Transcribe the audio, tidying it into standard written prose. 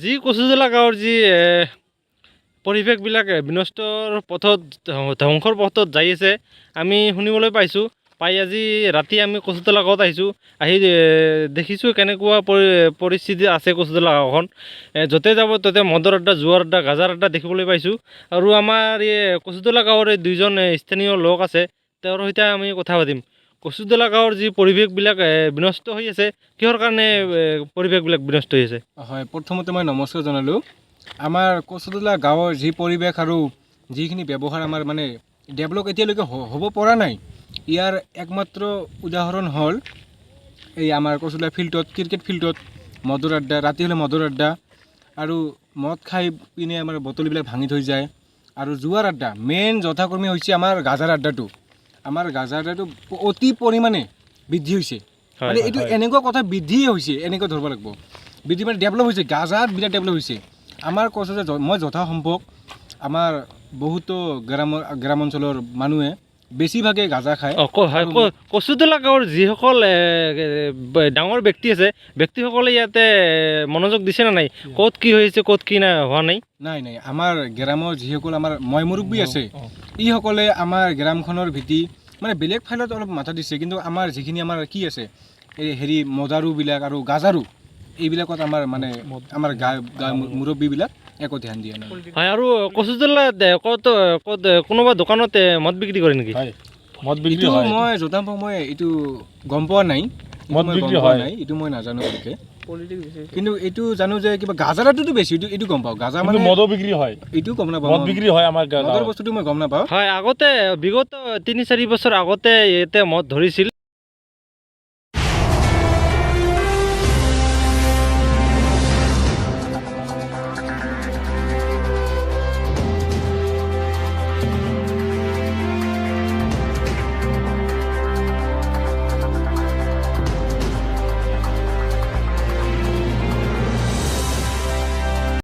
যি কচুজলা গাঁৱৰ যি পৰিৱেশবিলাক বিনষ্টৰ পথত ধ্বংসৰ পথত যাই আছে আমি শুনিবলৈ পাইছোঁ। পাই আজি ৰাতি আমি কচুতলা গাঁৱত আহিছোঁ। আহি দেখিছোঁ কেনেকুৱা পৰিস্থিতি আছে কচুতলা গাঁওখন। য'তে যাব ত'তে মদৰ আড্ডা, জুৱাৰ আড্ডা, গাজাৰ আড্ডা দেখিবলৈ পাইছোঁ। আৰু আমাৰ এই কচুতলা গাঁৱৰ দুইজন স্থানীয় লোক আছে, তেওঁৰ সৈতে আমি কথা পাতিম। কচুতলা গাঁৱৰ যি পৰিৱেশবিলাক বিনষ্ট হৈ আছে, কিহৰ কাৰণে পৰিৱেশবিলাক বিনষ্ট হৈ আছে? হয়, প্ৰথমতে মই নমস্কাৰ জনালোঁ। আমাৰ কচুতলা গাঁৱৰ যি পৰিৱেশ আৰু যিখিনি ব্যৱহাৰ আমাৰ মানে ডেভেলপ এতিয়ালৈকে হ'ব পৰা নাই, ইয়াৰ একমাত্ৰ উদাহৰণ হ'ল এই আমাৰ কচুতলা ফিল্ডত, ক্ৰিকেট ফিল্ডত মদৰ আড্ডা, ৰাতি হ'লে মদৰ আড্ডা আৰু মদ খাই পিনে আমাৰ বটলবিলাক ভাঙি থৈ যায়। আৰু জুৱাৰ আড্ডা, মেইন যথাক্ৰমে হৈছে আমাৰ গাজাৰ আড্ডাটো। আমাৰ গাজাৰ আড্ডাটো অতি পৰিমাণে বৃদ্ধি হৈছে। মানে এইটো এনেকুৱা কথা বৃদ্ধিয়ে হৈছে, এনেকৈ ধৰিব লাগিব। বৃদ্ধি মানে ডেভেলপ হৈছে, গাজাত বিৰাট ডেভেলপ হৈছে। আমাৰ কচুতলা মই যথাসম্ভৱ আমাৰ বহুতো গ্ৰাম অঞ্চলৰ মানুহে বেছিভাগে গাঁজা খায়। কচুতলা গাঁৱৰ যিসকল ডাঙৰ ব্যক্তি আছে, ব্যক্তিসকলে ইয়াতে মনোযোগ দিছে নে নাই? ক'ত কি হৈছে, ক'ত কি হোৱা নাই? নাই, আমাৰ গ্ৰামৰ যিসকল আমাৰ মুৰব্বী আছে, ইসকলে আমাৰ গ্ৰামখনৰ ভেটি মানে বেলেগ ফাইলত অলপ মাথা দিছে, কিন্তু আমাৰ যিখিনি আমাৰ কি আছে এই মজাৰুবিলাক আৰু গাজাৰু, এইবিলাকত আমাৰ মানে আমাৰ মুৰব্বীবিলাক একো ধ্যান দিয়া নাই। হয়, আৰু কচুতলাত ক'ত কোনোবা দোকানত মদ বিক্ৰী কৰে নেকি? এইটো মই যথাসম্ভৱ মই এইটো গম পোৱা নাই, এইটো মই নাজানো ভালকৈ। কিন্তু এইটো জানো যে কিবা গাজাৰাটোতো বেছি, এইটো গম পাওঁ। গাজা মানে মদো বিক্ৰী হয়, এইটো গম নাপাওঁ। মদ বিক্ৰী হয় আমাৰ মদৰ বস্তুটো মই গম নাপাওঁ। হয়, আগতে বিগত 3-4 বছৰ আগতে ইয়াতে মদ ধৰিছিল।